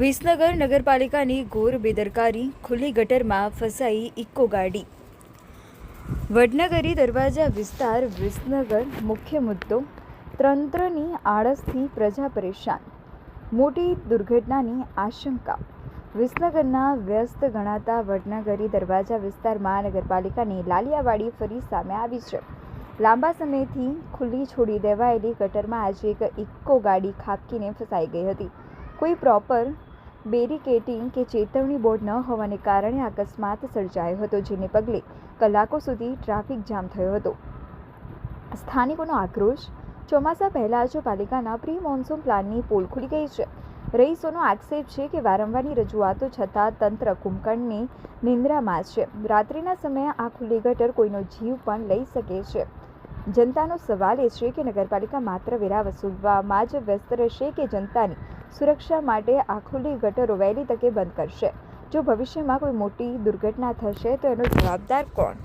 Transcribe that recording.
વિસનગર નગરપાલિકાની ઘોર બેદરકારી, ખુલ્લી ગટરમાં ફસાઈ ઇકો ગાડી. વડનગરી દરવાજા વિસ્તાર, વિસનગર. મુખ્ય મુદ્દો: તંત્રની આળસથી પ્રજા પરેશાન, મોટી દુર્ઘટનાની આશંકા. વિસનગરના વ્યસ્ત ગણાતા વડનગરી દરવાજા વિસ્તારમાં નગરપાલિકાની લાલિયાવાડી ફરી સામે આવી છે. લાંબા સમયથી ખુલ્લી છોડી દેવાયેલી ગટરમાં આજે એક ઇકો ગાડી ખાબકીને ફસાઈ ગઈ હતી. કોઈ પ્રોપર બેરિકેડિંગ કે ચેતવણી બોર્ડ ન હોવાને કારણે અકસ્માત સર્જાયો હતો, જેને પગલે કલાકો સુધી ટ્રાફિક જામ થયો હતો. સ્થાનિકોનો આક્રોશ: ચોમાસા પહેલા જ પાલિકાના પ્રી મોન્સૂન પ્લાનની પોલ ખુલી ગઈ છે. રહીશોનો આક્ષેપ છે કે વારંવારની રજૂઆતો છતાં તંત્ર કુંભકર્ણની નિંદ્રામાં છે. રાત્રિના સમયે આ ખુલ્લી ગટર કોઈનો જીવ પણ લઈ શકે છે. જનતાનો સવાલ એ છે કે નગરપાલિકા માત્ર વેરા વસૂલવામાં જ વ્યસ્ત રહેશે કે જનતાની સુરક્ષા માટે આ ખુલ્લી ગટરો વહેલી તકે બંધ કરશે? જો ભવિષ્યમાં કોઈ મોટી દુર્ઘટના થશે તો એનો જવાબદાર કોણ?